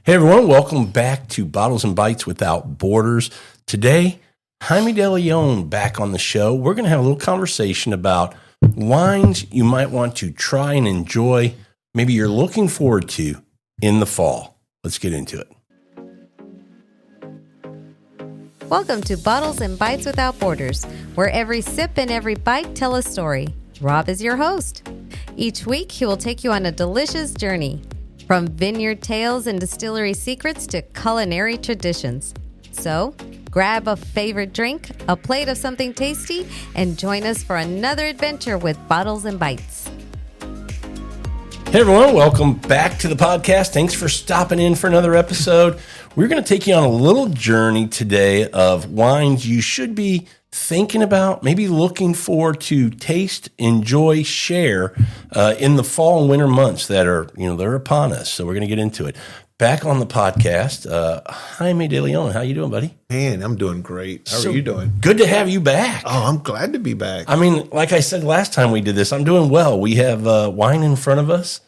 Hey everyone, welcome back to Bottles and Bites Without Borders. Today, Jaime Deleon back on the show. We're going to have a little conversation about wines you might want to try and enjoy, maybe you're looking forward to in the fall. Let's get into it. Welcome to Bottles and Bites Without Borders, where every sip and every bite tell a story. Rob is your host. Each week, he will take you on a delicious journey, from vineyard tales and distillery secrets to culinary traditions. So, grab a favorite drink, a plate of something tasty, and join us for another adventure with Bottles and Bites. Hey everyone, welcome back to the podcast. Thanks for stopping in for another episode. We're going to take you on a little journey today of wines you should be thinking about, maybe looking forward to taste, enjoy, share in the fall and winter months that are, they're upon us. So we're going to get into it. Back on the podcast, Jaime Deleon. How you doing, buddy? Man, I'm doing great. How are you doing? Good to have you back. Oh, I'm glad to be back. I mean, like I said last time we did this, I'm doing well. We have wine in front of us.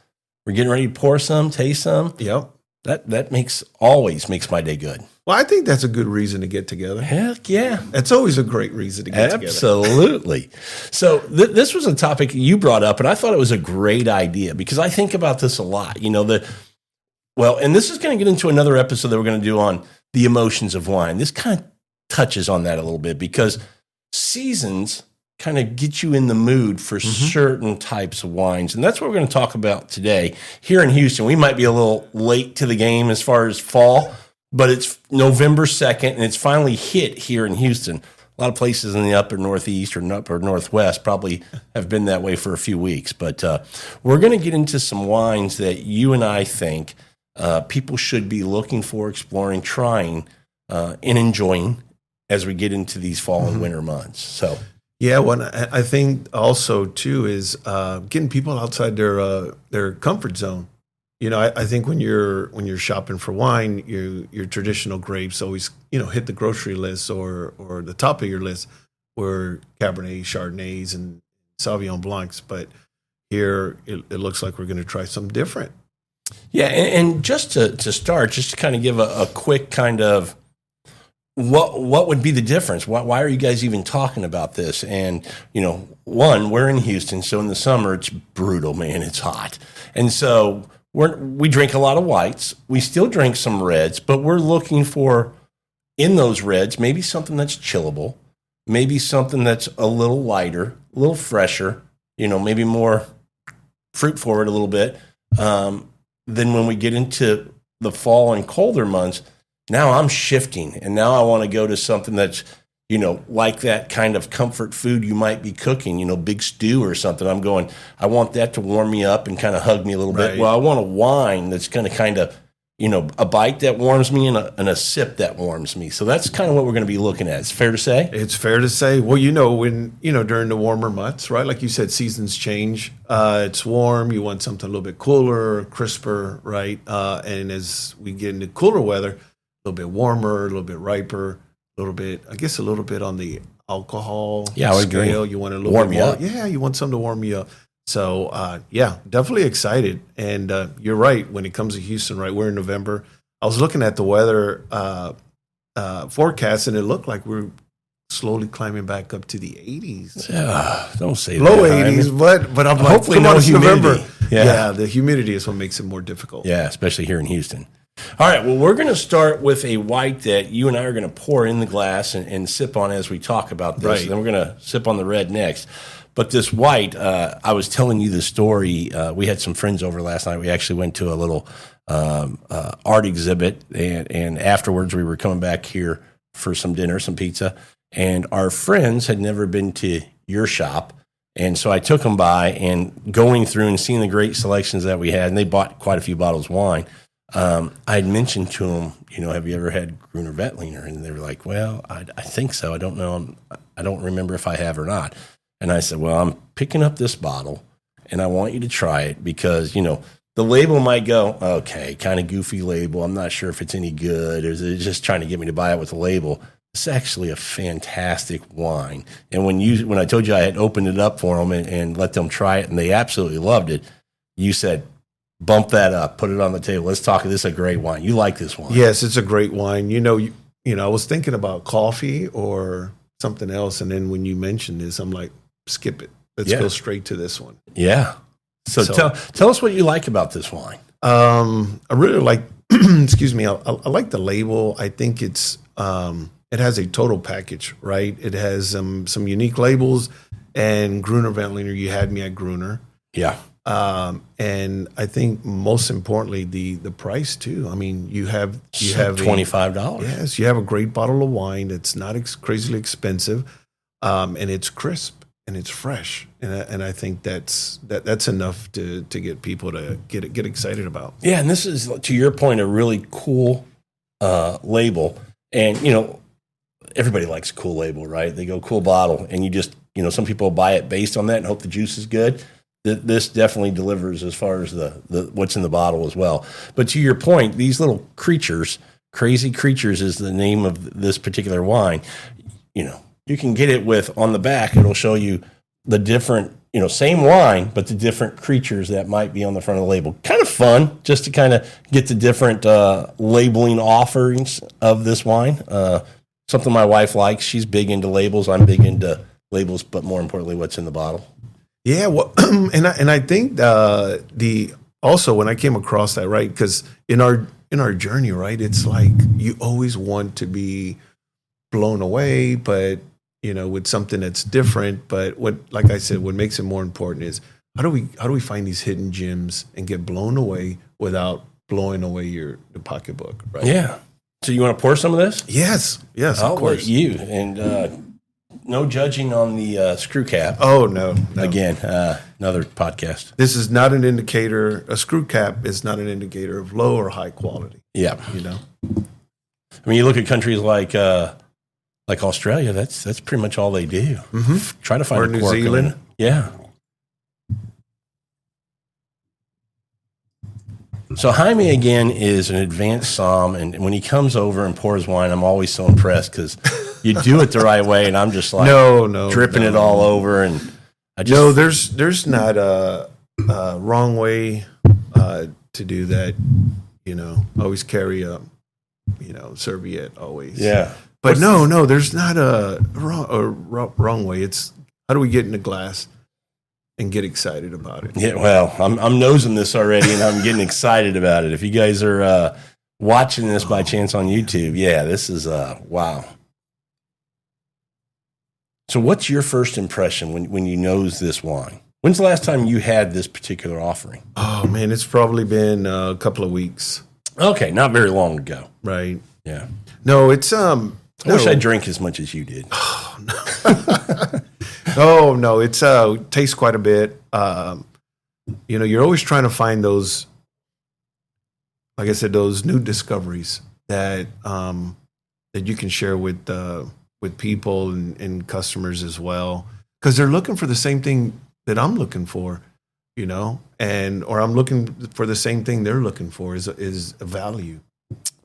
We're getting ready to pour some, taste some. Yep. That always makes my day good. Well, I think that's a good reason to get together. Heck yeah. It's always a great reason to get together. Absolutely. So this was a topic you brought up, and I thought it was a great idea because I think about this a lot. And this is going to get into another episode that we're going to do on the emotions of wine. This kind of touches on that a little bit because seasons kind of get you in the mood for certain types of wines. And that's what we're going to talk about today. Here in Houston, we might be a little late to the game as far as fall, but it's November 2nd, and it's finally hit here in Houston. A lot of places in the upper northeast or upper northwest probably have been that way for a few weeks. But we're going to get into some wines that you and I think people should be looking for, exploring, trying, and enjoying as we get into these fall and winter months. So, yeah, I think also too is getting people outside their comfort zone. I think when you're shopping for wine, your traditional grapes always hit the grocery list or the top of your list were Cabernet, Chardonnays, and Sauvignon Blancs. But here it looks like we're going to try something different. Yeah, and just to start, just to kind of give a quick kind of what would be the difference? Why are you guys even talking about this? And, one, we're in Houston, so in the summer it's brutal, man. It's hot. And so we drink a lot of whites. We still drink some reds, but we're looking for, in those reds, maybe something that's chillable, maybe something that's a little lighter, a little fresher, maybe more fruit forward a little bit. Then when we get into the fall and colder months, now I'm shifting, and now I want to go to something that's, like that kind of comfort food you might be cooking, big stew or something. I'm going, I want that to warm me up and kind of hug me a little bit. Well, I want a wine that's going to kind of, a bite that warms me and a sip that warms me. So that's kind of what we're going to be looking at. It's fair to say? It's fair to say. Well, when, during the warmer months, right? Like you said, seasons change. It's warm. You want something a little bit cooler, crisper, right? And as we get into cooler weather, a little bit warmer, a little bit riper, a little bit on the alcohol scale. You want a little warm bit more. Up. Yeah, you want something to warm you up. So, definitely excited. And you're right, when it comes to Houston, right, we're in November. I was looking at the weather forecast, and it looked like we're slowly climbing back up to the 80s. Don't say low that. 80s, but I'm like, hopefully come on, it's humidity. November. Yeah, the humidity is what makes it more difficult. Yeah, especially here in Houston. All right, well, we're going to start with a white that you and I are going to pour in the glass and sip on as we talk about this. Right. And then we're going to sip on the red next. But this white, I was telling you the story. We had some friends over last night. We actually went to a little art exhibit, and afterwards we were coming back here for some dinner, some pizza. And our friends had never been to your shop. And so I took them by and going through and seeing the great selections that we had, and they bought quite a few bottles of wine. I had mentioned to them, have you ever had Gruner Veltliner? And they were like, well, I think so. I don't know. I don't remember if I have or not. And I said, well, I'm picking up this bottle, and I want you to try it because, the label might go, okay, kind of goofy label. I'm not sure if it's any good, or is it just trying to get me to buy it with the label? It's actually a fantastic wine. And when I told you I had opened it up for them and let them try it, and they absolutely loved it, you said, bump that up, put it on the table. Let's talk. This is a great wine. You like this wine? Yes, it's a great wine. I was thinking about coffee or something else, and then when you mentioned this, I'm like, skip it. Let's go straight to this one. Yeah. So tell us what you like about this wine. I really like. Excuse me. I like the label. I think it has a total package, right? It has some unique labels, and Gruner Veltliner. You had me at Gruner. Yeah. And I think most importantly, the price too. I mean, you have $25. Yes, you have a great bottle of wine that's not crazily expensive, and it's crisp and it's fresh, and I think that's enough to get people to get excited about. Yeah, and this is, to your point, a really cool label, and everybody likes a cool label, right? They go cool bottle, and you just some people buy it based on that and hope the juice is good. This definitely delivers as far as the what's in the bottle as well. But to your point, these little creatures, crazy creatures is the name of this particular wine. You can get it with, on the back, it'll show you the different, same wine, but the different creatures that might be on the front of the label. Kind of fun just to kind of get the different labeling offerings of this wine. Something my wife likes. She's big into labels. I'm big into labels, but more importantly, what's in the bottle. Yeah, well, and I think also when I came across that, right, because in our journey, right, it's like you always want to be blown away, but with something that's different. But like I said, what makes it more important is how do we find these hidden gems and get blown away without blowing away the pocketbook, right? Yeah. So you want to pour some of this? Yes, I'll of course. let you and. No judging on the screw cap. Oh, no. Again, another podcast. This is not an indicator. A screw cap is not an indicator of low or high quality. Yeah. I mean, you look at countries like Australia, that's pretty much all they do. Mm-hmm. Try to find or a New cork Zealand. Yeah. So Jaime, again, is an advanced som, and when he comes over and pours wine, I'm always so impressed because you do it the right way, and I'm just like dripping it all over. And there's not a wrong way to do that. Always carry a serviette always. Yeah, but no, there's not a wrong way. It's how do we get in the glass and get excited about it. Yeah, well, I'm nosing this already, and I'm getting excited about it. If you guys are watching this by chance on YouTube, this is wow. So what's your first impression when you nose this wine? When's the last time you had this particular offering? Oh, man, it's probably been a couple of weeks. Okay, not very long ago. Right. Yeah. No, it's I wish I drank as much as you did. Oh, no. Oh, no, it's tastes quite a bit. You're always trying to find those, like I said, those new discoveries that you can share with people and customers as well, because they're looking for the same thing that I'm looking for, or I'm looking for the same thing they're looking for is a value.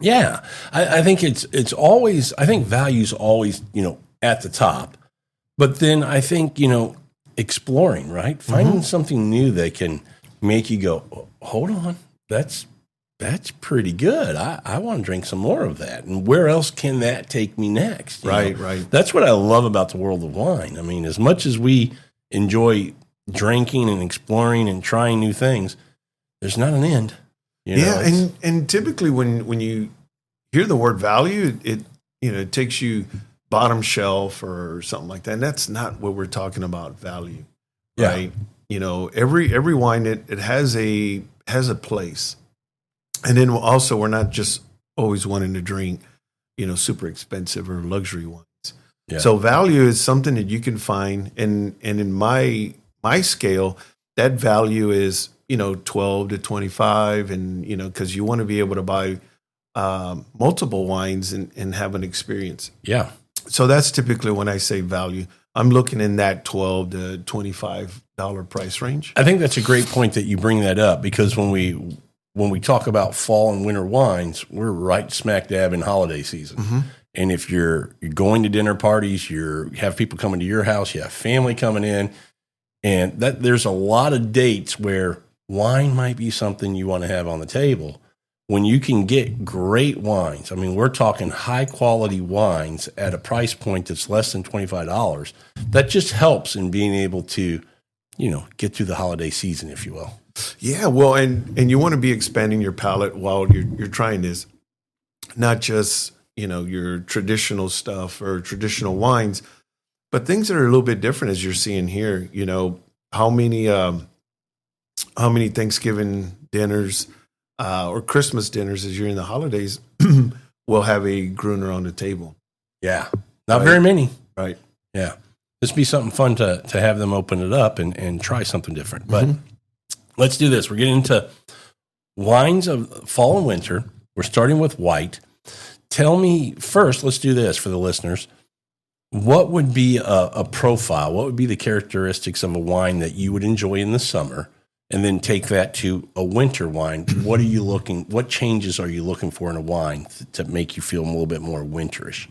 Yeah, I think it's always, I think value's always at the top. But then I think, exploring, right? Finding something new that can make you go, oh, hold on, that's pretty good. I want to drink some more of that. And where else can that take me next? Right. That's what I love about the world of wine. I mean, as much as we enjoy drinking and exploring and trying new things, there's not an end. And typically when you hear the word value, it takes you bottom shelf or something like that. And that's not what we're talking about, value. Right. Every wine it has a place. And then also we're not just always wanting to drink, super expensive or luxury wines. Yeah. So value is something that you can find, and in my scale, that value is 12 to 25, and because you want to be able to buy multiple wines and have an experience. Yeah. So that's typically when I say value, I'm looking in that $12 to $25 price range. I think that's a great point that you bring that up, because when we talk about fall and winter wines, we're right smack dab in holiday season. Mm-hmm. And if you're going to dinner parties, you have people coming to your house, you have family coming in, and that there's a lot of dates where wine might be something you want to have on the table. When you can get great wines, I mean, we're talking high quality wines at a price point that's less than $25, that just helps in being able to, get through the holiday season, if you will. Yeah, well, and you want to be expanding your palate while you're trying this, not just, your traditional stuff or traditional wines, but things that are a little bit different as you're seeing here. How many Thanksgiving dinners or Christmas dinners as you're in the holidays will have a Gruner on the table. Yeah. Not very many. Right. Yeah. This would be something fun to have them open it up and try something different. But let's do this. We're getting into wines of fall and winter. We're starting with white. Tell me first, let's do this for the listeners. What would be a profile? What would be the characteristics of a wine that you would enjoy in the summer? And then take that to a winter wine. What changes are you looking for in a wine to make you feel a little bit more winterish?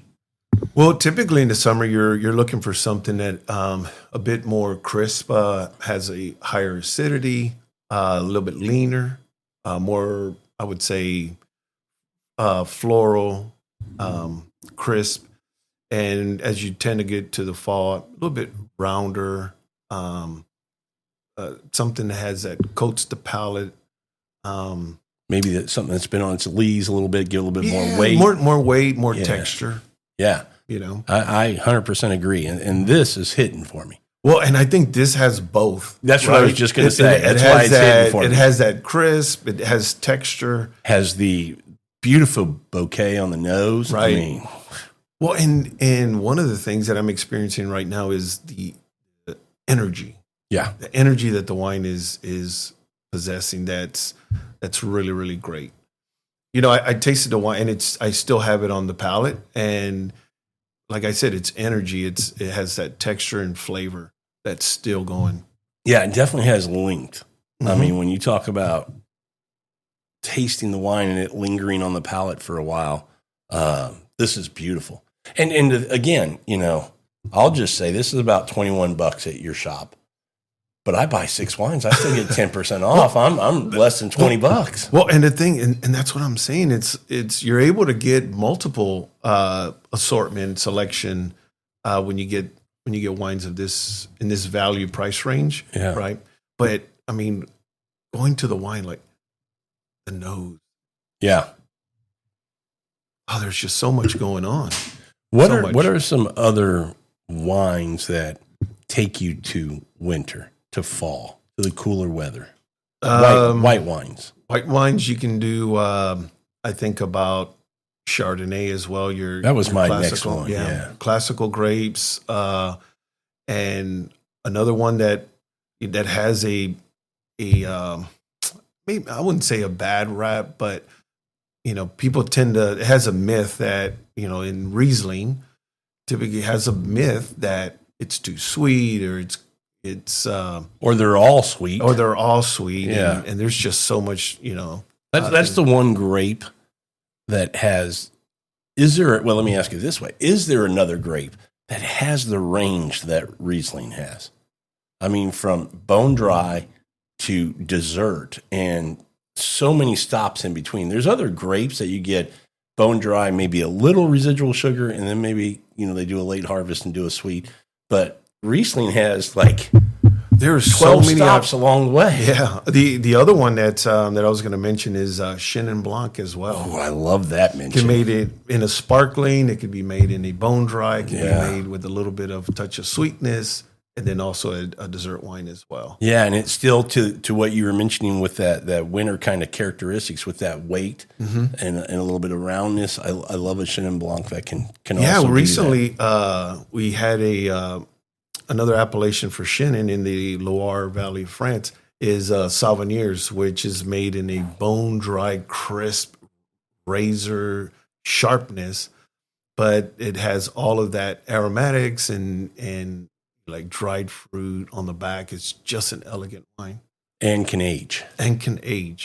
Well, typically in the summer, you're looking for something that a bit more crisp, has a higher acidity, a little bit leaner, more, I would say, floral, crisp. And as you tend to get to the fall, a little bit rounder, something that coats the palate. Maybe that's something that's been on its lees a little bit, give a little bit more weight. More weight, more texture. Yeah. I 100% agree. And this is hitting for me. Well, and I think this has both. That's what I was just going to say. That's why it's hitting for me. It has that crisp. It has texture. Has the beautiful bouquet on the nose. Right. I mean, well, and one of the things that I'm experiencing right now is the energy. Yeah. The energy that the wine is possessing, that's really, really great. I tasted the wine and I still have it on the palate. And like I said, it's energy. It has that texture and flavor that's still going. Yeah, it definitely has length. I mean, when you talk about tasting the wine and it lingering on the palate for a while, this is beautiful. And again, I'll just say this is about $21 at your shop. But I buy 6 wines, I still get 10% off. I'm less than $20. Well, and the thing, and that's what I'm saying. It's you're able to get multiple assortment selection when you get wines of this in this value price range, right? But I mean, going to the wine, like the nose, there's just so much going on. What are some other wines that take you to winter? To fall, to the cooler weather. White wines. White wines, you can do, I think about Chardonnay as well. That was my next one, yeah. Classical grapes. And another one that has maybe I wouldn't say a bad rap, but, people it has a myth that, in Riesling, typically has a myth that it's too sweet or it's or they're all sweet. Yeah. And there's just so much, That's the one grape that has, let me ask you this way. Is there another grape that has the range that Riesling has? I mean, from bone dry to dessert and so many stops in between. There's other grapes that you get bone dry, maybe a little residual sugar, and then maybe, they do a late harvest and do a sweet. But Riesling has there's 12 so many stops along the way. Yeah. The other one that I was going to mention is Chenin Blanc as well. Oh, I love that mention. You can made it in a sparkling. It could be made in a bone dry. It can be made with a little bit of touch of sweetness, and then also a dessert wine as well. Yeah, and it's still to what you were mentioning with that winter kind of characteristics with that weight and a little bit of roundness. I love a Chenin Blanc that can also do recently that. We had another appellation for Chenin in the Loire Valley of France is Sauvignons, which is made in a bone-dry, crisp, razor sharpness, but it has all of that aromatics and like dried fruit on the back. It's just an elegant wine. And can age.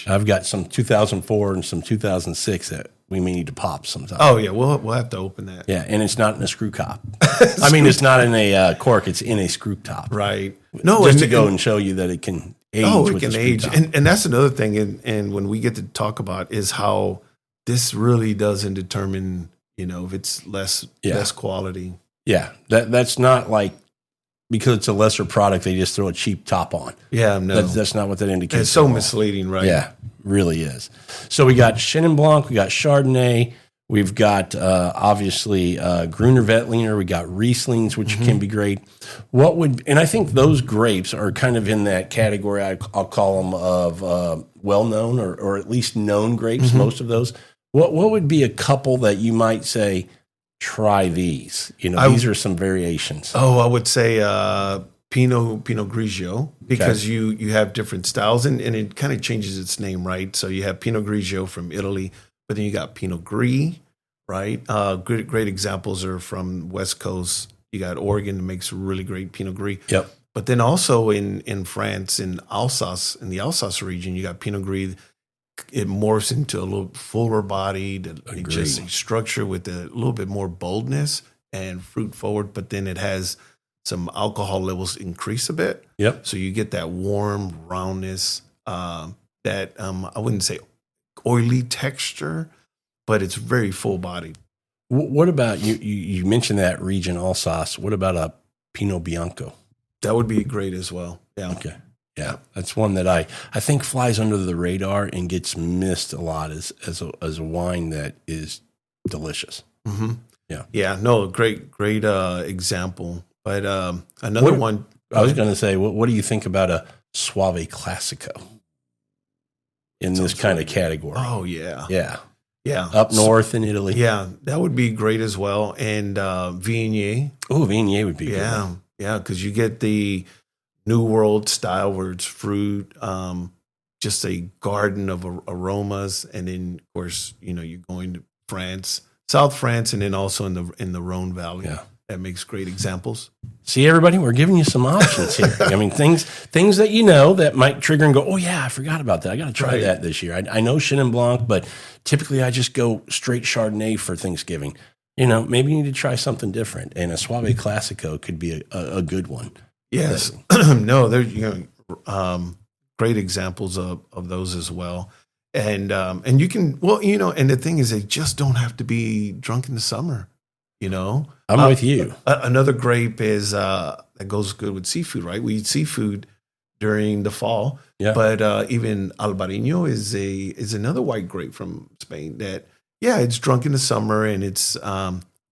I've got some 2004 and some 2006 that we may need to pop sometime. Oh, yeah. We'll have to open that. Yeah, and it's not in a screw top. I mean, it's not in a cork. It's in a screw top. Right. No, just to go and show you that it can age. Oh, it with can this age. pre-top. And that's another thing. And when we get to talk about is how this really doesn't determine, if it's less quality. Yeah, that's not like because it's a lesser product, they just throw a cheap top on. Yeah, no. That's not what that indicates. It's so at all. misleading, right? Yeah, really is. So we got Chenin Blanc, we got Chardonnay, we've got obviously Gruner Veltliner, we got Rieslings, which can be great. And I think those grapes are kind of in that category. I'll call them of well-known or at least known grapes. Most of those. What would be a couple that you might say? Try these. These are some variations. Oh, I would say Pinot Grigio because you have different styles and it kind of changes its name, right? So you have Pinot Grigio from Italy, but then you got Pinot Gris, right? Great examples are from West Coast. You got Oregon that makes really great Pinot Gris. Yep. But then also in France, in Alsace, in the Alsace region, you got Pinot Gris. It morphs into a little fuller bodied, just a structure with a little bit more boldness and fruit forward. But then it has some alcohol levels increase a bit. Yep. So you get that warm roundness, that I wouldn't say oily texture, but it's very full bodied. What about you mentioned that region Alsace. What about a Pinot Bianco? That would be great as well. Yeah. Okay. Yeah, that's one that I think flies under the radar and gets missed a lot as a wine that is delicious. Mm-hmm. Yeah. Yeah. No, great example. But another one. I was going to say, what do you think about a Soave Classico in this kind of category? Oh, yeah. Yeah. Yeah. Up north in Italy. Yeah, that would be great as well. And Viognier. Oh, Viognier would be good. Yeah. Yeah, because you get the New World style where it's fruit, just a garden of aromas, and then of course you're going to France, South France, and then also in the Rhone Valley. Yeah, that makes great examples. See, everybody, we're giving you some options here. I mean, things that that might trigger and go, oh yeah, I forgot about that. I got to try that this year. I know Chenin Blanc, but typically I just go straight Chardonnay for Thanksgiving. Maybe you need to try something different, and a Soave Classico could be a good one. Yes. No, there's great examples of those as well. And you can, and the thing is they just don't have to be drunk in the summer, I'm with you. Another grape is that goes good with seafood, right? We eat seafood during the fall. Yeah. But even Albarino is another white grape from Spain that, it's drunk in the summer and it's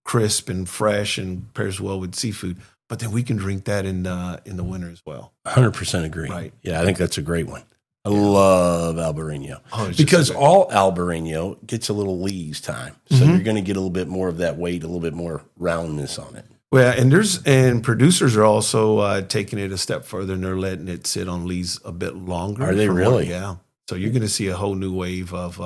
crisp and fresh and pairs well with seafood. But then we can drink that in the winter as well. 100% agree. Right. Yeah, I think that's a great one. I love Albarino because just all Albarino gets a little lees time, so you're going to get a little bit more of that weight, a little bit more roundness on it. Well, and producers are also taking it a step further, and they're letting it sit on lees a bit longer. Are they really? Yeah. So you're going to see a whole new wave of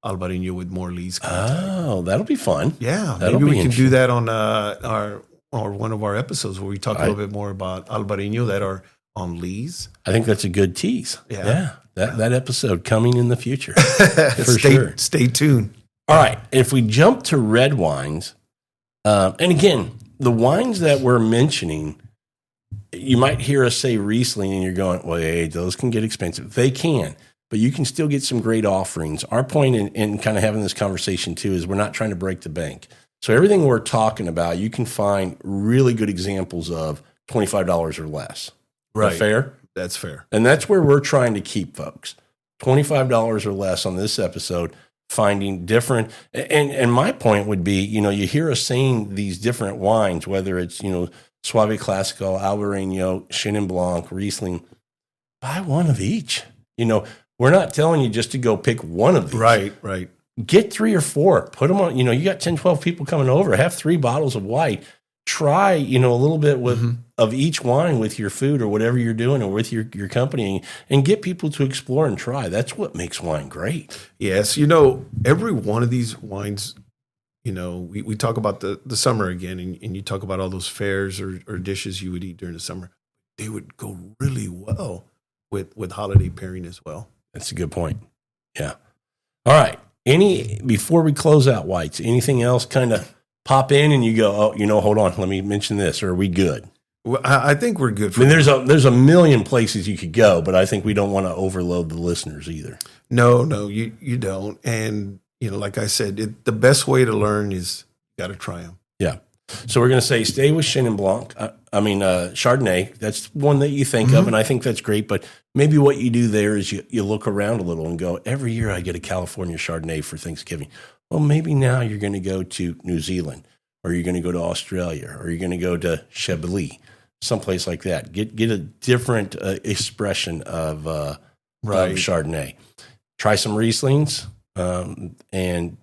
Albarino with more lees. Oh, that'll be fun. Yeah, That'll maybe be we can do that on one of our episodes where we talk a little bit more about Albarino that are on lees. I think that's a good tease. Yeah. That episode coming in the future for sure. Stay tuned. All right, if we jump to red wines, and again, the wines that we're mentioning, you might hear us say Riesling, and you're going, well, hey, those can get expensive. They can, but you can still get some great offerings. Our point in kind of having this conversation too is we're not trying to break the bank. So everything we're talking about, you can find really good examples of $25 or less. Right. Is that fair? That's fair. And that's where we're trying to keep folks. $25 or less on this episode, finding different. And my point would be, you hear us saying these different wines, whether it's, Soave Classico, Albarino, Chenin Blanc, Riesling, buy one of each. We're not telling you just to go pick one of these. Right. Get 3 or 4, put them on, you got 10, 12 people coming over, have 3 bottles of white, try, a little bit of each wine with your food or whatever you're doing or with your company and get people to explore and try. That's what makes wine great. Yes. Every one of these wines, we talk about the summer again and you talk about all those fairs or dishes you would eat during the summer. They would go really well with holiday pairing as well. That's a good point. Yeah. All right. Before we close out whites, anything else kind of pop in and you go, oh, hold on, let me mention this, or are we good? Well, I think we're good I for mean, there's a million places you could go, but I think we don't want to overload the listeners either. No, you don't. And, like I said, the best way to learn is you got to try them. Yeah. So we're going to say stay with Chenin Blanc. Chardonnay. That's one that you think of, and I think that's great. But maybe what you do there is you look around a little and go, every year I get a California Chardonnay for Thanksgiving. Well, maybe now you're going to go to New Zealand, or you're going to go to Australia, or you're going to go to Chablis, someplace like that. Get a different expression of Chardonnay. Try some Rieslings, and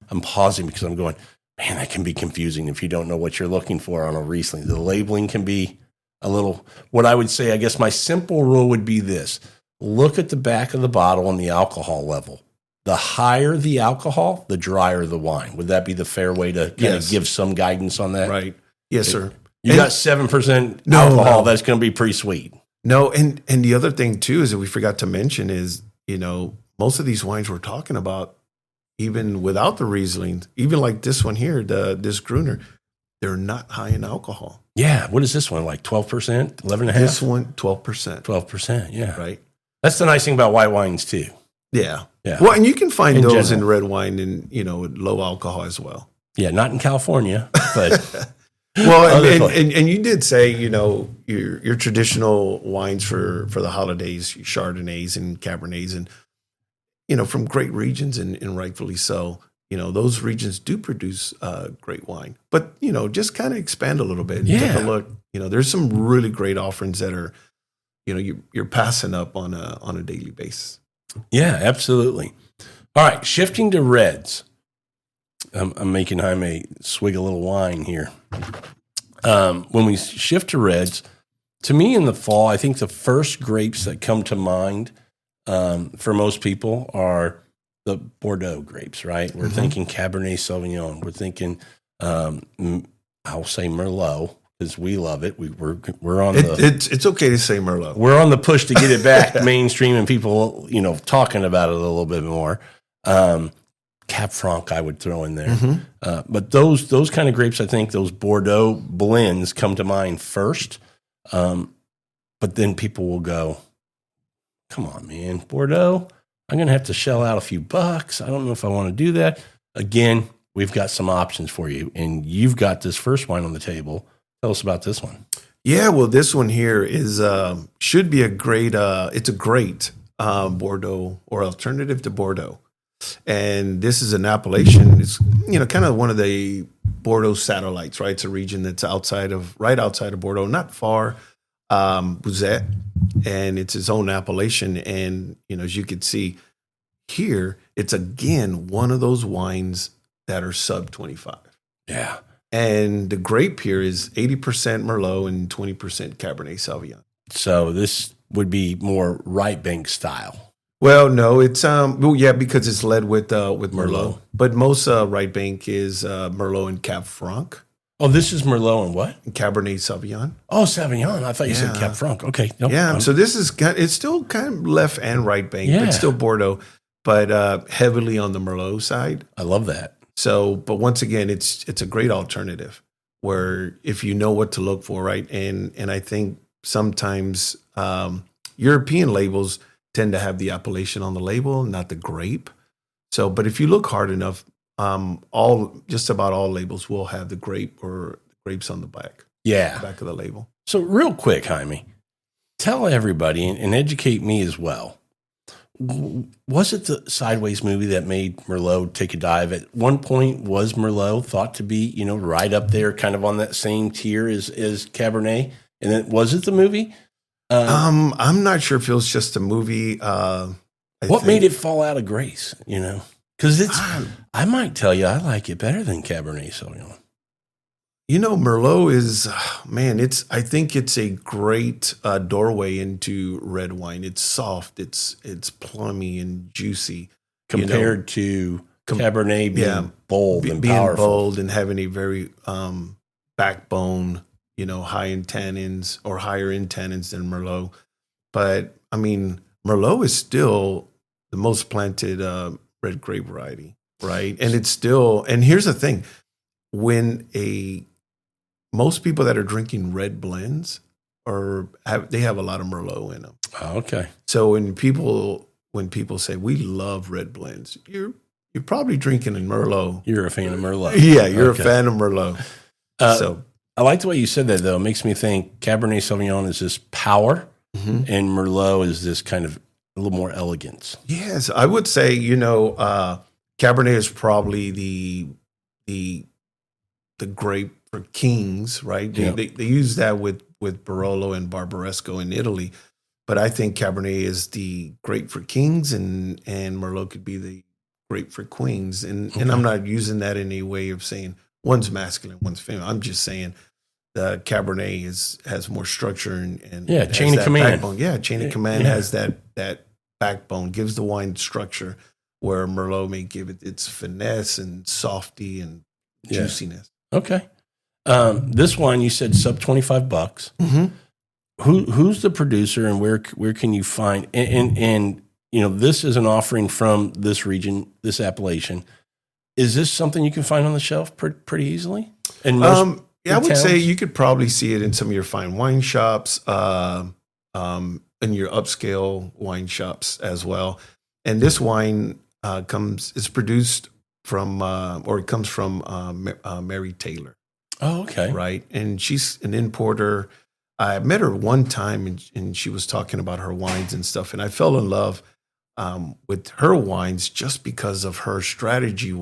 I'm pausing because I'm going, man, that can be confusing if you don't know what you're looking for on a Riesling. The labeling can be a little. What I would say, I guess my simple rule would be this: look at the back of the bottle and the alcohol level. The higher the alcohol, the drier the wine. Would that be the fair way to kind of give some guidance on that? Right. Yes, sir. You got 7% alcohol. That's going to be pretty sweet. No, and the other thing too is that we forgot to mention is, most of these wines we're talking about, even without the Riesling, even like this one here, this Gruner, they're not high in alcohol. Yeah. What is this one? Like 12%, 11.5%? This one, 12%. 12%. Yeah. Right. That's the nice thing about white wines too. Yeah. Yeah. Well, and you can find those general. in red wine and, low alcohol as well. Yeah. Not in California, but. Well, and you did say, your traditional wines for the holidays, Chardonnays and Cabernets, and, from great regions, and rightfully so. Those regions do produce great wine. But, just kind of expand a little bit and take a look. There's some really great offerings that are, you're passing up on a daily basis. Yeah, absolutely. All right, shifting to reds. I'm making Jaime swig a little wine here. When we shift to reds, to me in the fall, I think the first grapes that come to mind for most people are the Bordeaux grapes, right? We're thinking Cabernet Sauvignon. We're thinking, I'll say Merlot because we love it. We're on it's okay to say Merlot. We're on the push to get it back mainstream and people, talking about it a little bit more. Cab Franc I would throw in there. But those kind of grapes, I think those Bordeaux blends come to mind first. But then people will go, come on, man, Bordeaux, I'm going to have to shell out a few bucks. I don't know if I want to do that. Again, we've got some options for you. And you've got this first wine on the table. Tell us about this one. Yeah, well, this one here is should be a great, it's a great Bordeaux or alternative to Bordeaux. And this is an appellation. It's kind of one of the Bordeaux satellites, right? It's a region that's right outside of Bordeaux, not far, Bouzet, and it's its own appellation. And as you can see here, it's again one of those wines that are sub 25. Yeah, and the grape here is 80% Merlot and 20% Cabernet Sauvignon. So this would be more right bank style. Well, no, it's because it's led with Merlot. But most right bank is Merlot and Cab Franc. Oh, this is Merlot and what? And Cabernet Sauvignon. Oh, Sauvignon. I thought you said Cab Franc. Okay. Nope. Yeah. So this is it's still kind of left and right bank, but still Bordeaux, but heavily on the Merlot side. I love that. So, but once again, it's a great alternative where if you know what to look for, right? And I think sometimes European labels tend to have the appellation on the label, not the grape. So, but if you look hard enough, just about all labels will have the grape or grapes on the back. Yeah, the back of the label. So, real quick, Jaime, tell everybody and educate me as well. Was it the Sideways movie that made Merlot take a dive? At one point, was Merlot thought to be, right up there, kind of on that same tier as Cabernet? And then was it the movie? I'm not sure if it was just a movie. What made it fall out of grace? Because I might tell you, I like it better than Cabernet Sauvignon. Merlot is, I think it's a great doorway into red wine. It's soft, it's plummy and juicy compared to Cabernet being bold and powerful, bold and having a very backbone. High in tannins or higher in tannins than Merlot. But, Merlot is still the most planted red grape variety, right? And it's still, and here's the thing, when a most people that are drinking red blends they have a lot of Merlot in them. Oh, okay. So when people say we love red blends, you're probably drinking a Merlot. You're a fan of Merlot. Yeah, you're Okay. a fan of Merlot. So I like the way you said that, though. It makes me think Cabernet Sauvignon is this power, and Merlot is this kind of a little more elegance. yes, I would say Cabernet is probably the grape for kings, right? Yeah. They use that with Barolo and Barbaresco in Italy, but I think Cabernet is the grape for kings, and Merlot could be the grape for queens. And I'm not using that in a way of saying one's masculine, one's feminine. I'm just saying the Cabernet has more structure and chain has of that command. backbone. Yeah, chain of command has that backbone, gives the wine structure, where Merlot may give it its finesse and softy and juiciness. Okay. This wine you said sub $25. Who's the producer, and where can you find and this is an offering from this region, this appellation. Is this something you can find on the shelf pretty easily? And most I would towns? say you could probably see it in some of your fine wine shops, in your upscale wine shops as well. And this wine is produced from, or it comes from Mary Taylor. Oh, okay. Right. And she's an importer. I met her one time, and she was talking about her wines and stuff. And I fell in love with her wines just because of her strategy.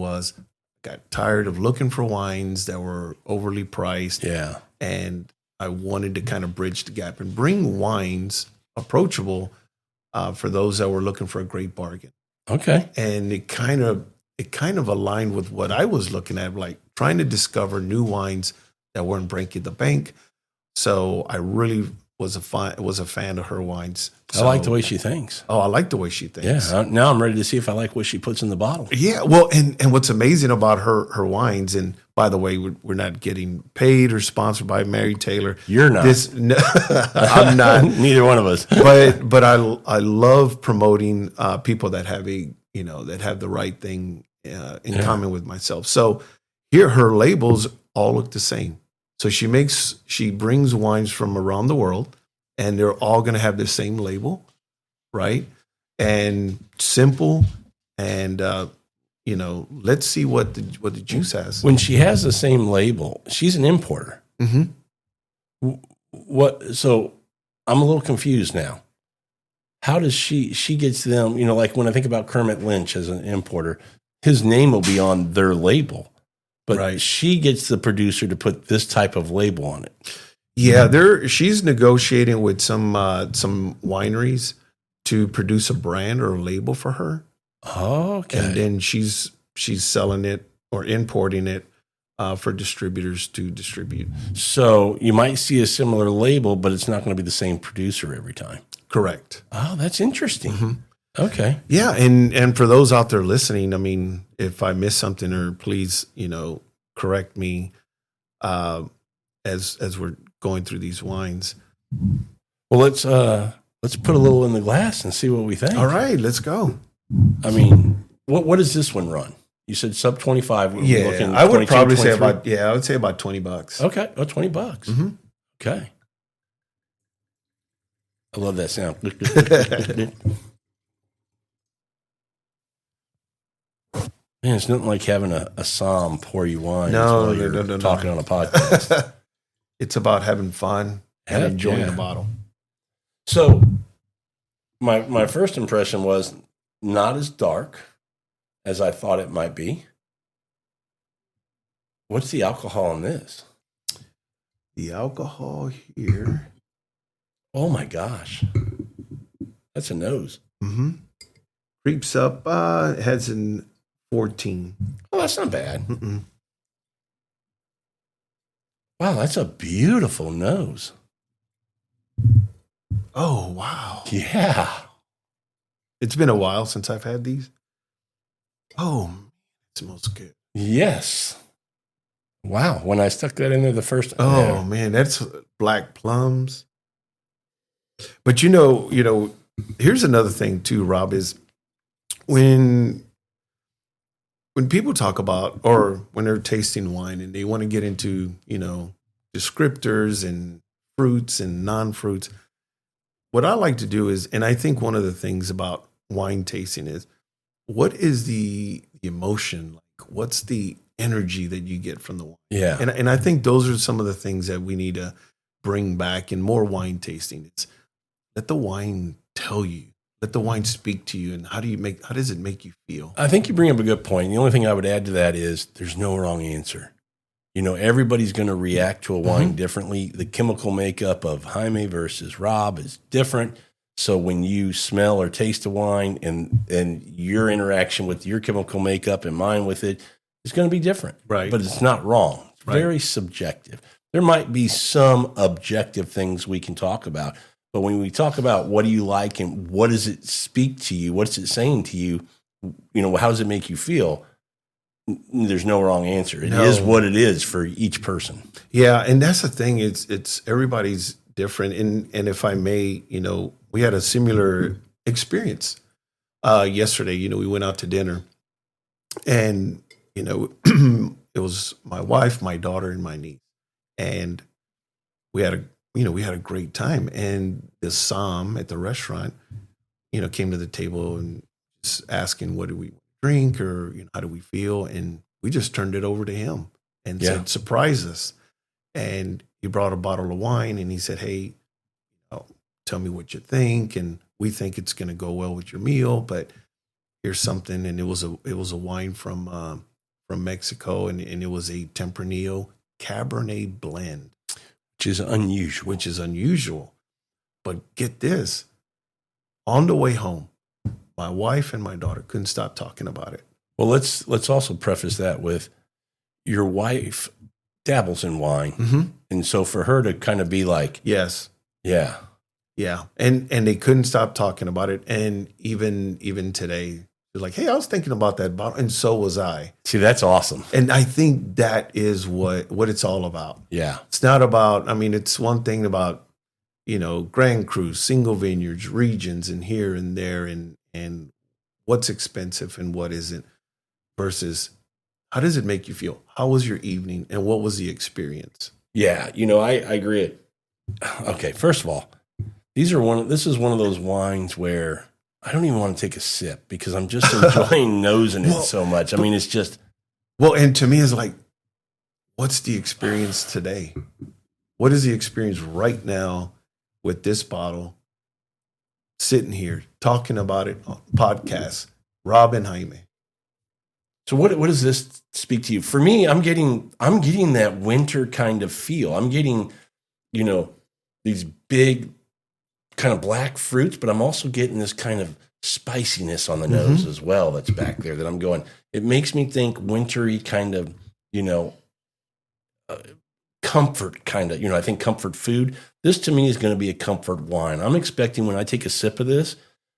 Got tired of looking for wines that were overly priced. Yeah. And I wanted to kind of bridge the gap and bring wines approachable for those that were looking for a great bargain. Okay. And it kind of aligned with what I was looking at, like trying to discover new wines that weren't breaking the bank. So I really was a fan of her wines. I like the way she thinks. Oh, I like the way she thinks. Yeah. Now I'm ready to see if I like what she puts in the bottle. Yeah. Well, and what's amazing about her wines, and by the way, we're not getting paid or sponsored by Mary Taylor. You're not. I'm not. Neither one of us. But I love promoting people that have that have the right thing in common with myself. So here, her labels all look the same. So she brings wines from around the world, and they're all going to have the same label, right? And simple, and let's see what the juice has. When she has the same label, she's an importer. So I'm a little confused now. How does she gets them, like when I think about Kermit Lynch as an importer, his name will be on their label, but she gets the producer to put this type of label on it. Yeah, she's negotiating with some wineries to produce a brand or a label for her. Oh, okay. And then she's selling it or importing it for distributors to distribute. So you might see a similar label, but it's not going to be the same producer every time. Correct. Oh, that's interesting. Okay. Yeah, and for those out there listening, I mean, if I miss something, or please, correct me as we're going through these wines. Well, let's put a little in the glass and see what we think. All right, let's go. I mean, what does this one run? You said sub 25. Yeah, I would probably say about $20. Okay, $20. Okay. I love that sound. Man, it's nothing like having a somm pour you wine No. talking on a podcast. It's about having fun and enjoying the bottle. So my first impression was not as dark as I thought it might be. What's the alcohol in this? The alcohol here. Oh my gosh. That's a nose. Creeps up, heads in 14. Oh, that's not bad. Wow, that's a beautiful nose. Oh, wow. Yeah. It's been a while since I've had these. Oh, it smells good. Yes. Wow. When I stuck that in there the first time. Oh, man, that's black plums. But here's another thing too, Rob, is when people talk about, or when they're tasting wine and they want to get into, descriptors and fruits and non-fruits. What I like to do is, and I think one of the things about wine tasting is, what is the emotion like? What's the energy that you get from the wine? Yeah. And I think those are some of the things that we need to bring back in more wine tasting. It's let the wine tell you, let the wine speak to you, and how does it make you feel? I think you bring up a good point. The only thing I would add to that is there's no wrong answer. Everybody's going to react to a wine differently. The chemical makeup of Jaime versus Rob is different. So when you smell or taste a wine and your interaction with your chemical makeup and mine with it is going to be different. Right. But it's not wrong. It's Right. very subjective. There might be some objective things we can talk about. But when we talk about what do you like and what does it speak to you, what's it saying to you, how does it make you feel? There's no wrong answer. It is what it is for each person. Yeah, and that's the thing. It's everybody's different. And if I may, we had a similar experience yesterday. We went out to dinner, and it was my wife, my daughter, and my niece, and we had a great time. And the som at the restaurant, came to the table and just asking what do we drink or how do we feel, and we just turned it over to him and said, surprise us. And he brought a bottle of wine and he said, hey, tell me what you think, and we think it's going to go well with your meal, but here's something. And it was a wine from Mexico, and it was a Tempranillo Cabernet blend, Which is unusual. But get this, on the way home, my wife and my daughter couldn't stop talking about it. Well, let's also preface that with your wife dabbles in wine. And so for her to kind of be like, Yes. yeah, Yeah. And they couldn't stop talking about it. And even today, they're like, hey, I was thinking about that bottle. And so was I. see, that's awesome. And I think that is what it's all about. Yeah. It's not about, it's one thing about, Grand Cru, single vineyards, regions, and here and there, and what's expensive and what isn't, versus how does it make you feel? How was your evening and what was the experience? Yeah. I agree. Okay. First of all, this is one of those wines where I don't even want to take a sip because I'm just enjoying nosing it so much. It's just. Well, and to me it's like, what's the experience today? What is the experience right now with this bottle, sitting here talking about it on podcasts, Rob and Jaime? So what does this speak to you? For me, I'm getting that winter kind of feel. I'm getting, these big kind of black fruits, but I'm also getting this kind of spiciness on the nose as well that's back there that I'm going. It makes me think wintry kind of, comfort kind of, I think comfort food. This to me is going to be a comfort wine. I'm expecting when I take a sip of this,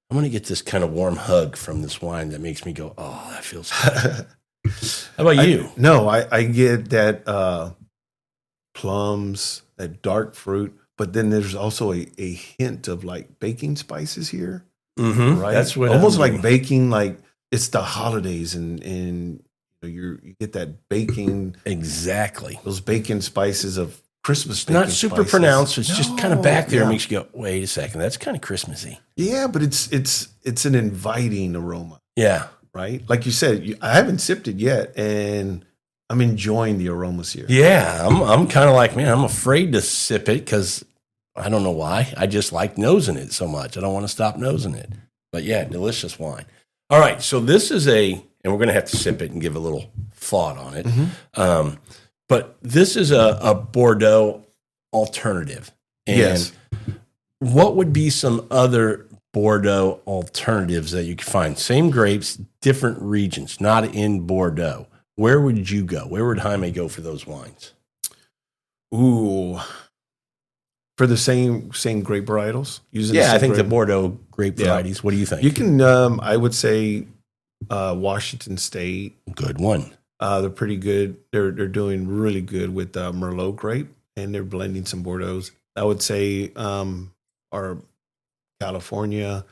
I'm going to get this kind of warm hug from this wine that makes me go, oh, that feels good. How about you? I get that plums, that dark fruit, but then there's also a hint of like baking spices here. Right? That's what almost I'm like getting. baking, like it's the holidays and you get that baking, Exactly. those baking spices of Christmas. It's not super spices. pronounced. It's just kind of back there. Yeah. It makes you go, wait a second. That's kind of Christmassy. Yeah, but it's an inviting aroma, Yeah. right? Like you said, I haven't sipped it yet, and I'm enjoying the aromas here. Yeah. I'm kind of like, man, I'm afraid to sip it because I don't know why. I just like nosing it so much. I don't want to stop nosing it. But yeah, delicious wine. All right. So this is and we're going to have to sip it and give a little thought on it. But this is a Bordeaux alternative. And Yes. what would be some other Bordeaux alternatives that you could find? Same grapes, different regions, not in Bordeaux. Where would you go? Where would Jaime go for those wines? Ooh. For the same grape varietals? Using Yeah, I same think the grape- Bordeaux grape Yeah. varieties. What do you think? You can, I would say, Washington State. Good one. They're pretty good. They're doing really good with Merlot grape, and they're blending some Bordeaux's. I would say our California.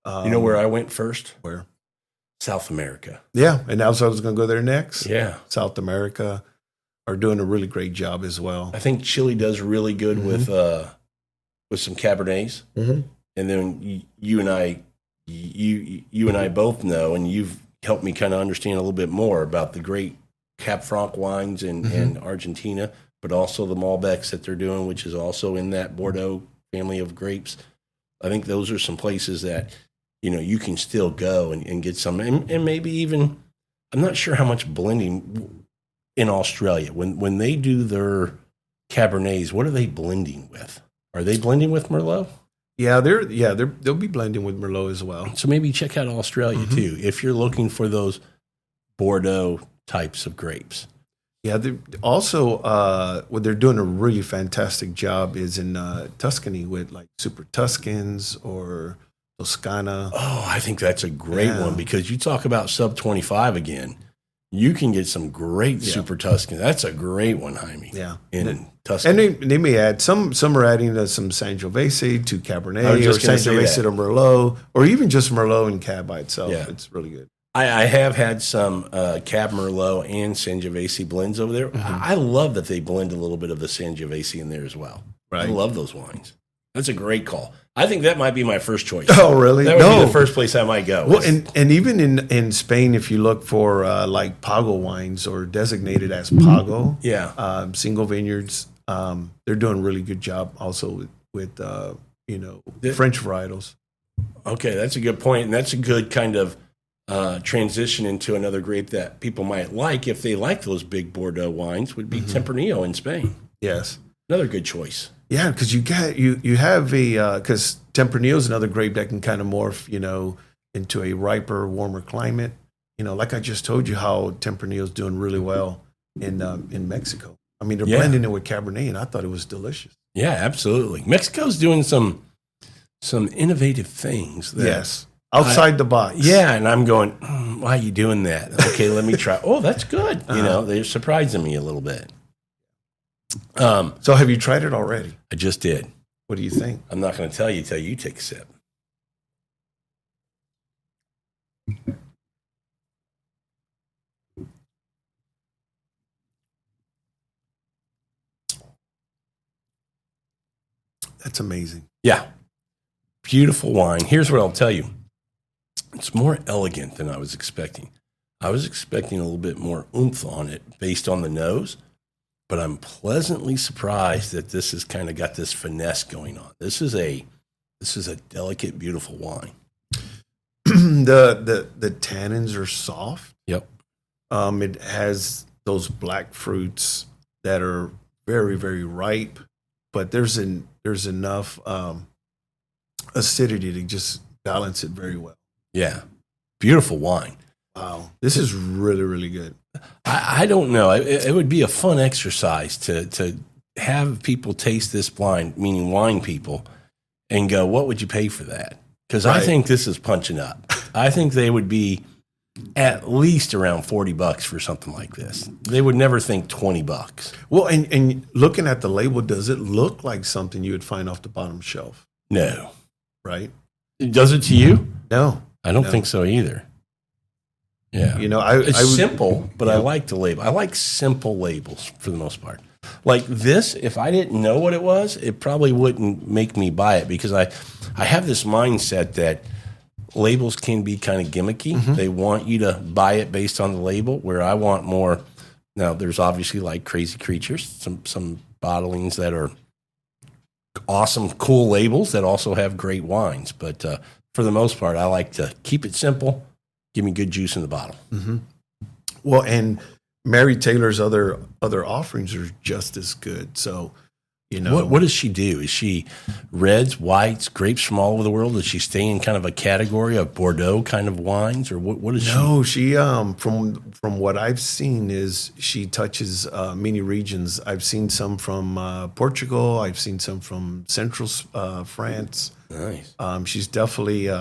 You know where I went first? Where? South America. Yeah, and that's I was going to go there next. Yeah. South America. are doing a really great job as well. I think Chile does really good with some Cabernets. Mm-hmm. And then you and I both know, and you've helped me kind of understand a little bit more about the great Cab Franc wines in Argentina, but also the Malbecs that they're doing, which is also in that Bordeaux family of grapes. I think those are some places that, you can still go and get some, and maybe even, I'm not sure how much blending in Australia. When they do their Cabernets, what are they blending with? Are they blending with Merlot? Yeah, they'll be blending with Merlot as well. So maybe check out Australia too, if you're looking for those Bordeaux types of grapes. Yeah, also what they're doing a really fantastic job is in Tuscany with like Super Tuscans or Toscana. Oh, I think that's a great one, because you talk about sub 25 again. You can get some great Super Tuscan. That's a great one, Jaime. Yeah. In Tuscany. And they may add some are adding some Sangiovese to Cabernet, I was or just gonna say Sangiovese that. to Merlot, or even just Merlot and Cab by itself. Yeah. It's really good. I have had some Cab Merlot and Sangiovese blends over there. I love that they blend a little bit of the Sangiovese in there as well. Right. I love those wines. That's a great call. I think that might be my first choice. Oh, really? That would be the first place I might go. Well, and even in Spain, if you look for like Pago wines or designated as Pago, single vineyards, they're doing a really good job also with French varietals. Okay, that's a good point, and that's a good kind of transition into another grape that people might like if they like those big Bordeaux wines. Would be Tempranillo in Spain. Yes, another good choice. Yeah, because you have because Tempranillo is another grape that can kind of morph, into a riper, warmer climate. Like I just told you, how Tempranillo is doing really well in Mexico. I mean, they're blending it with Cabernet, and I thought it was delicious. Yeah, absolutely. Mexico's doing some innovative things. Yes, outside the box. Yeah, and I'm going, why are you doing that? Okay, let me try. Oh, that's good. They're surprising me a little bit. So have you tried it already? I just did. What do you think? I'm not going to tell you till you take a sip. That's amazing. Yeah. Beautiful wine. Here's what I'll tell you. It's more elegant than I was expecting. I was expecting a little bit more oomph on it based on the nose. But I'm pleasantly surprised that this has kind of got this finesse going on. This is a delicate, beautiful wine. The tannins are soft. Yep. It has those black fruits that are very, very ripe, but there's enough acidity to just balance it very well. Yeah. Beautiful wine. Wow. This is really, really good. I don't know. It would be a fun exercise to have people taste this wine, meaning wine people, and go, what would you pay for that? Because I think this is punching up. I think they would be at least around $40 for something like this. They would never think $20. Well, and looking at the label, does it look like something you would find off the bottom shelf? No. Right? Does it to you? No. I don't think so either. Yeah. It's simple, but I like the label. I like simple labels for the most part. Like this, if I didn't know what it was, it probably wouldn't make me buy it, because I have this mindset that labels can be kind of gimmicky. Mm-hmm. They want you to buy it based on the label, where I want more. Now, there's obviously like Crazy Creatures, some bottlings that are awesome, cool labels that also have great wines. But for the most part, I like to keep it simple. Give me good juice in the bottle. Mm-hmm. Well, and Mary Taylor's other offerings are just as good. So, what does she do? Is she reds, whites, grapes from all over the world? Does she stay in kind of a category of Bordeaux kind of wines, or what is she? No, she from what I've seen is she touches many regions. I've seen some from Portugal. I've seen some from Central France. Nice. She's definitely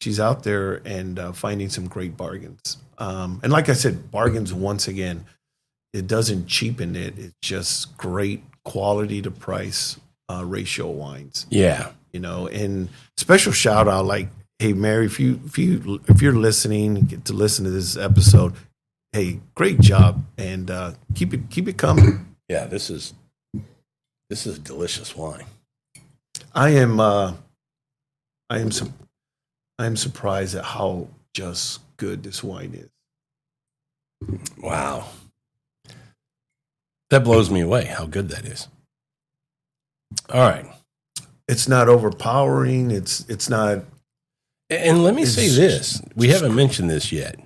she's out there and finding some great bargains. And like I said, bargains, once again, it doesn't cheapen it. It's just great quality to price ratio wines. Yeah. And special shout out, like, hey, Mary, if you're listening, get to listen to this episode, hey, great job, and keep it coming. Yeah, this is delicious wine. I am surprised at how just good this wine is. Wow. That blows me away how good that is. All right. It's not overpowering. It's not. And let me say this. We haven't mentioned this yet.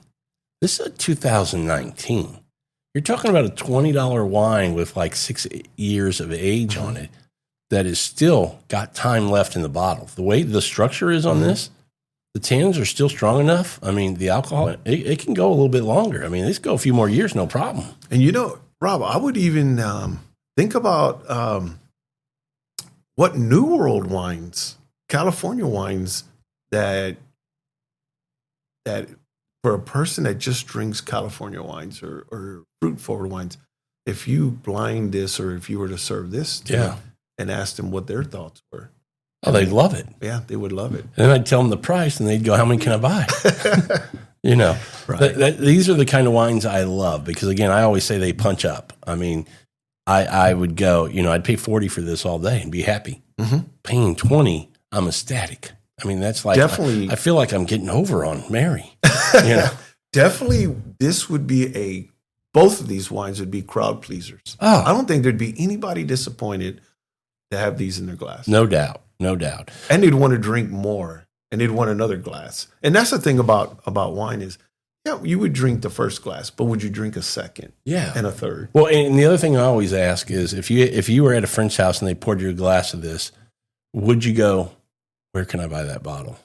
This is a 2019. You're talking about a $20 wine with like 6 years of age on it that is still got time left in the bottle. The way the structure is on this, the tannins are still strong enough. I mean, the alcohol, it can go a little bit longer. I mean, this go a few more years, no problem. And Rob, I would even think about what New World wines, California wines, that for a person that just drinks California wines or fruit forward wines, if you blind this or if you were to serve this to them and ask them what their thoughts were. Oh, they'd love it. Yeah, they would love it. And then I'd tell them the price and they'd go, how many can I buy? Right. These are the kind of wines I love because, again, I always say they punch up. I mean, I would go, I'd pay $40 for this all day and be happy. Paying $20, I'm ecstatic. I mean, that's like, definitely. I feel like I'm getting over on Mary. Definitely, this would be both of these wines would be crowd pleasers. Oh. I don't think there'd be anybody disappointed to have these in their glass. No doubt. And they'd want to drink more and they'd want another glass. And that's the thing about wine is, you would drink the first glass, but would you drink a second? Yeah. And a third? Well, and the other thing I always ask is if you were at a friend's house and they poured you a glass of this, would you go, where can I buy that bottle?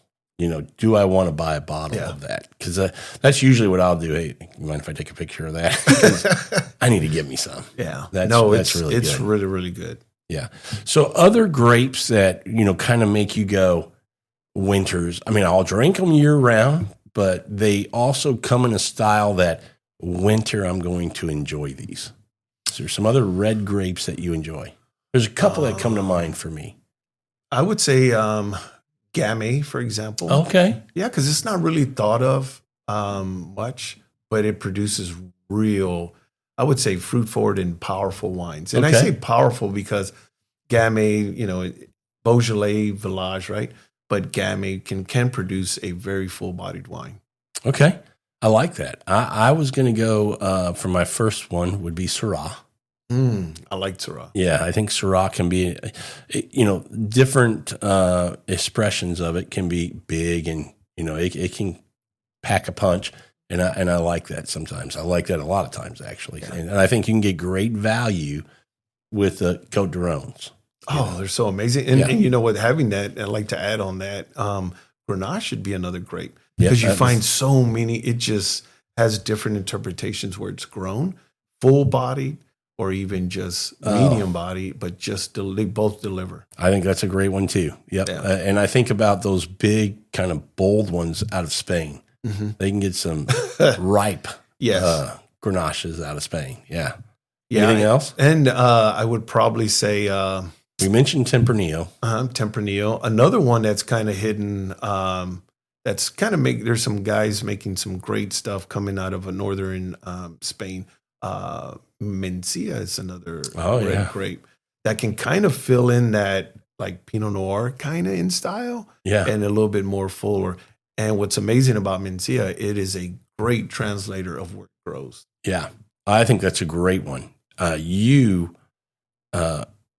Do I want to buy a bottle of that? Because that's usually what I'll do. Hey, you mind if I take a picture of that? Because I need to get me some. Yeah. That's really it's good. really, really good. Yeah. So other grapes that, kind of make you go winters. I mean, I'll drink them year round, but they also come in a style that winter I'm going to enjoy these. Is there some other red grapes that you enjoy? There's a couple that come to mind for me. I would say Gamay, for example. Okay. Yeah, because it's not really thought of much, but it produces real, I would say, fruit forward and powerful wines. And I say powerful because Gamay, Beaujolais, Village, right? But Gamay can produce a very full-bodied wine. Okay. I like that. I was going to go for my first one would be Syrah. I like Syrah. Yeah, I think Syrah can be, different expressions of it can be big and, it can pack a punch. And I like that sometimes. I like that a lot of times, actually. Yeah. And I think you can get great value with the Côte d'Arones. Oh, they're so amazing. And you know what, having that, I'd like to add on that, Grenache should be another grape. Because you find so many, it just has different interpretations where it's grown, full-bodied, or even just medium body, but just they both deliver. I think that's a great one too. Yep. Yeah. And I think about those big kind of bold ones out of Spain. They can get some ripe Grenaches out of Spain. Yeah. Anything else? And I would probably say... we mentioned Tempranillo. Tempranillo. Another one that's kind of hidden, that's kind of there's some guys making some great stuff coming out of a northern Spain. Mencia is another red grape that can kind of fill in that like Pinot Noir kind of in style, and a little bit more fuller. And what's amazing about Mencia, it is a great translator of where it grows. Yeah, I think that's a great one. You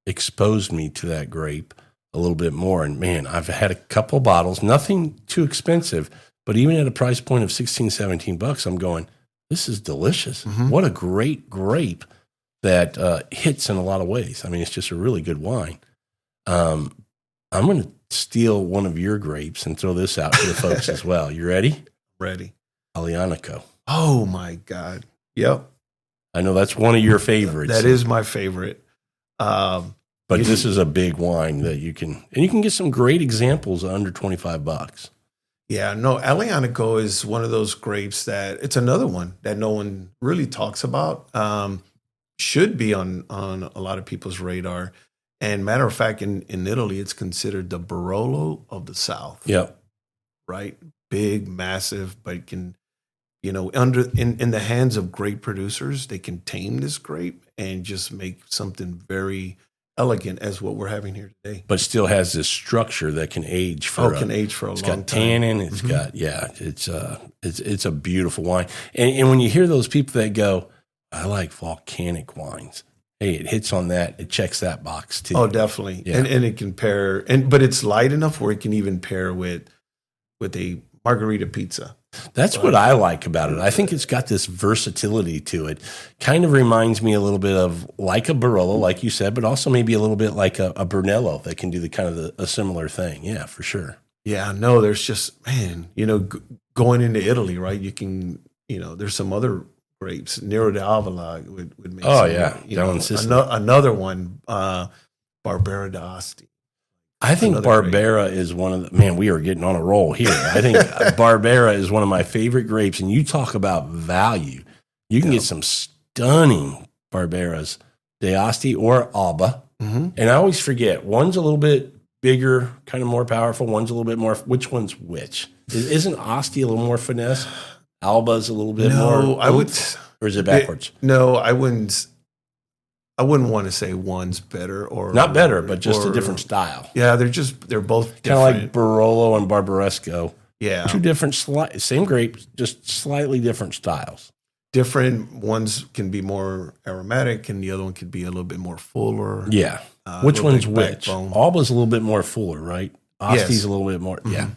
exposed me to that grape a little bit more, and man, I've had a couple bottles, nothing too expensive, but even at a price point of $16-17, I'm going, this is delicious. What a great grape that hits in a lot of ways. I mean, it's just a really good wine. I'm going to steal one of your grapes and throw this out to the folks as well. You ready? Ready. Aglianico. Oh, my God. Yep. I know that's one of your favorites. That is my favorite. But this is a big wine that you can get some great examples under $25. Yeah, no, Aglianico is one of those grapes that it's another one that no one really talks about. Should be on a lot of people's radar. And matter of fact, in Italy, it's considered the Barolo of the South. Yep. Right? Big, massive, but in the hands of great producers, they can tame this grape and just make something very elegant as what we're having here today. But still has this structure that can age for can age for a long time. It's got tannin. It's got it's a beautiful wine. And when you hear those people that go, I like volcanic wines. Hey, it hits on that. It checks that box too. Oh, definitely. Yeah. And it can pair, but it's light enough where it can even pair with a margarita pizza. That's what I like about it. I think it's got this versatility to it. Kind of reminds me a little bit of like a Barolo, like you said, but also maybe a little bit like a Brunello that can do a similar thing. Yeah, for sure. Yeah, no, there's just, going into Italy, right? You can, there's some other grapes. Nero d'Avola would make another one, Barbera d'Asti. I think Barbera is one of the, we are getting on a roll here. I think Barbera is one of my favorite grapes. And you talk about value. You can get some stunning Barberas, d'Asti or Alba. Mm-hmm. And I always forget, one's a little bit bigger, kind of more powerful. One's a little bit more, which one's which? Isn't Asti a little more finesse? Alba's a little bit more. Or is it backwards? I wouldn't want to say one's better or not better, but just a different style. Yeah, they're both kind of like Barolo and Barbaresco. Yeah, two different same grapes, just slightly different styles. Different ones can be more aromatic, and the other one could be a little bit more fuller. Yeah, which one's which? Alba's a little bit more fuller, right? Asti's a little bit more. Mm-hmm. Yeah,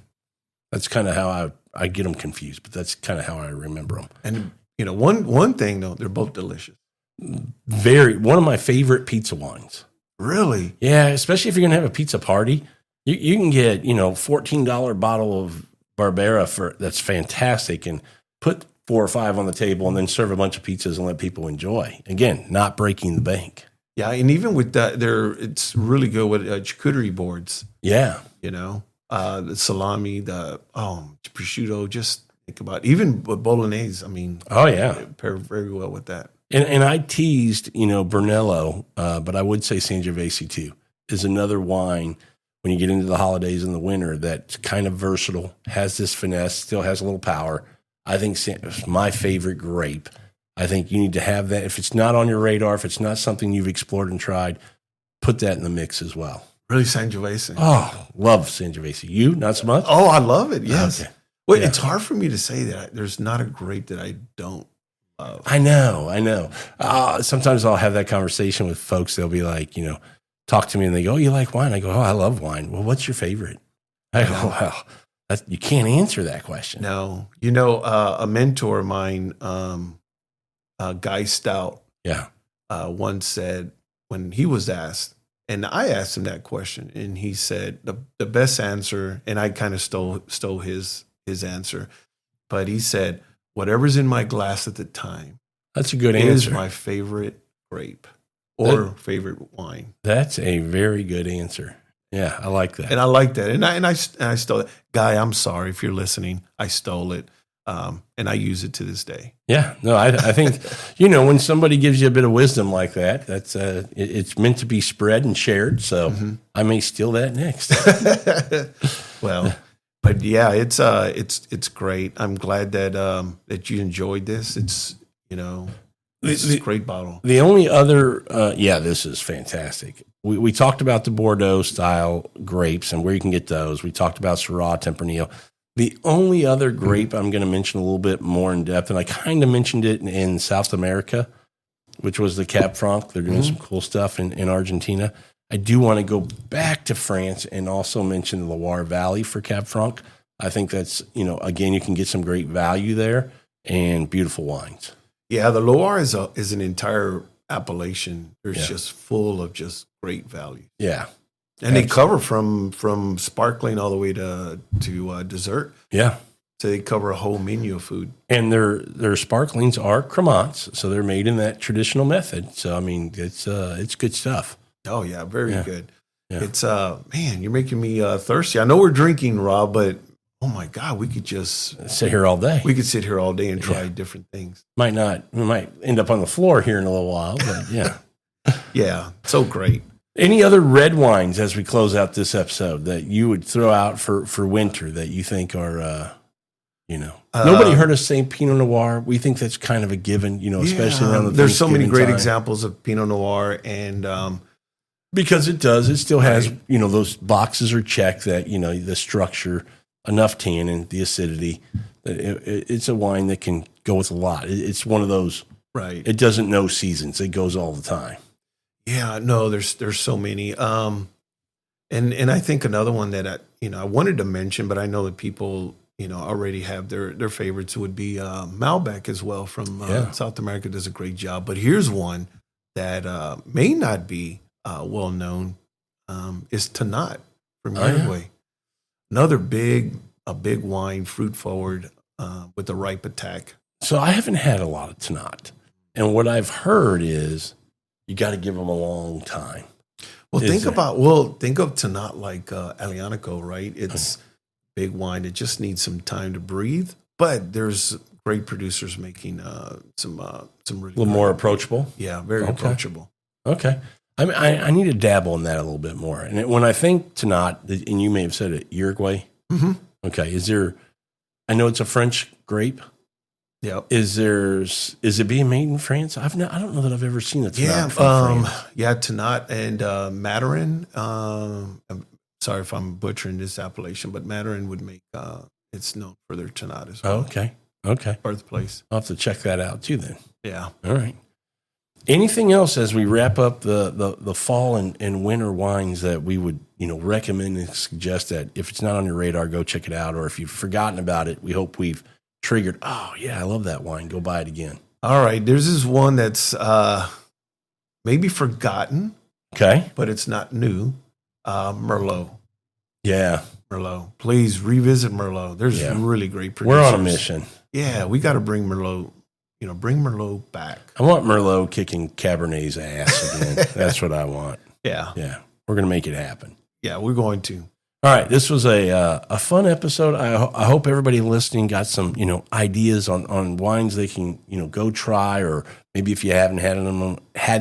that's kind of how I get them confused, but that's kind of how I remember them. And one thing though, they're both delicious. One of my favorite pizza wines. Really? Yeah, especially if you're gonna have a pizza party. You can get, $14 bottle of Barbera that's fantastic, and put 4 or 5 on the table and then serve a bunch of pizzas and let people enjoy. Again, not breaking the bank. Yeah, and even with that, it's really good with charcuterie boards. Yeah. The salami, the prosciutto, just think about it. Even with bolognese, pair very well with that. And I teased, Brunello, but I would say Sangiovese too, is another wine when you get into the holidays in the winter that's kind of versatile, has this finesse, still has a little power. I think it's my favorite grape. I think you need to have that. If it's not on your radar, if it's not something you've explored and tried, put that in the mix as well. Really, Sangiovese? Oh, love Sangiovese. You, not so much? Oh, I love it, yes. Okay. Well, It's hard for me to say that there's not a grape that I don't. I know. Sometimes I'll have that conversation with folks. They'll be like, talk to me and they go, oh, you like wine? I go, oh, I love wine. Well, what's your favorite? I go, well, you can't answer that question. No. A mentor of mine, Guy Stout, once said when he was asked, and I asked him that question, and he said the best answer, and I kind of stole his answer, but he said, whatever's in my glass at the time. That's a good answer. Is my favorite grape or favorite wine. That's a very good answer. Yeah, I like that. And I like that. And I stole it. Guy, I'm sorry if you're listening. I stole it. And I use it to this day. Yeah, no, I think, when somebody gives you a bit of wisdom like that, that's it's meant to be spread and shared. So I may steal that next. Well, but yeah, it's great. I'm glad that you enjoyed this. It's, this is a great bottle. The only other, this is fantastic. We talked about the Bordeaux style grapes and where you can get those. We talked about Syrah, Tempranillo. The only other grape I'm going to mention a little bit more in depth, and I kind of mentioned it in South America, which was the Cab Franc. They're doing some cool stuff in Argentina. I do want to go back to France and also mention the Loire Valley for Cab Franc. I think that's, again, you can get some great value there and beautiful wines. Yeah, the Loire is an entire appellation. There's just full of just great value. Yeah. And they cover from sparkling all the way to dessert. Yeah. So they cover a whole menu of food. And their sparklings are cremants, so they're made in that traditional method. So it's good stuff. Oh yeah, very good. Yeah. It's man, you're making me thirsty. I know we're drinking, Rob, but oh my God, we could just sit here all day. We could sit here all day and try different things. We might end up on the floor here in a little while, but yeah. Yeah, so great. Any other red wines as we close out this episode that you would throw out for winter that you think are Nobody heard us say Pinot Noir. We think that's kind of a given, especially around the there's so many Thanksgiving great time. examples of Pinot Noir, and Because it still has, those boxes are checked that, the structure, enough tannin, the acidity. It's a wine that can go with a lot. It's one of those, right. It doesn't know seasons. It goes all the time. Yeah, no, there's so many. And I think another one that I wanted to mention, but I know that people, already have their favorites would be Malbec as well from South America. Does a great job. But here's one that may not be well known, is Tannat from Uruguay. Another big wine, fruit forward, with the ripe attack. So I haven't had a lot of Tannat. And what I've heard is you got to give them a long time. Well, think of Tannat like Aglianico, right? It's big wine. It just needs some time to breathe. But there's great producers making some really a little more approachable. Yeah, very approachable. Okay. I mean, I need to dabble in that a little bit more. And when I think Tannat, and you may have said it, Uruguay. Mm-hmm. Okay. I know it's a French grape. Yep. Is it being made in France? I don't know that I've ever seen it. Tannat and Maturin. I'm sorry if I'm butchering this appellation, but Maturin would make it's known for their Tannat as well. Okay. Birthplace. I'll have to check that out too then. Yeah. All right. Anything else as we wrap up the fall and winter wines that we would recommend and suggest that if it's not on your radar, go check it out, or if you've forgotten about it, we hope we've triggered. Oh yeah, I love that wine. Go buy it again. All right. There's this one that's maybe forgotten. Okay, but it's not new. Merlot. Yeah, Merlot. Please revisit Merlot. There's really great producers. We're on a mission. Yeah, we got to bring Merlot. Bring Merlot back. I want Merlot kicking Cabernet's ass again. That's what I want. Yeah. We're going to make it happen. Yeah, we're going to. All right, this was a fun episode. I hope everybody listening got some ideas on wines they can go try, or maybe if you haven't had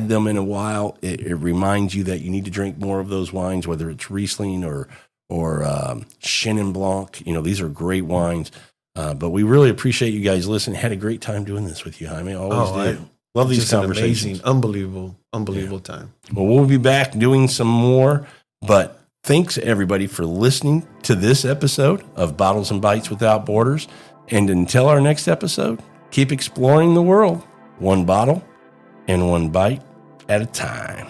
them in a while, it reminds you that you need to drink more of those wines, whether it's Riesling or Chenin Blanc. These are great wines. But we really appreciate you guys listening. Had a great time doing this with you, Jaime. Always do. Love these conversations. Amazing, unbelievable time. Well, we'll be back doing some more, but thanks everybody for listening to this episode of Bottles and Bites Without Borders. And until our next episode, keep exploring the world, one bottle and one bite at a time.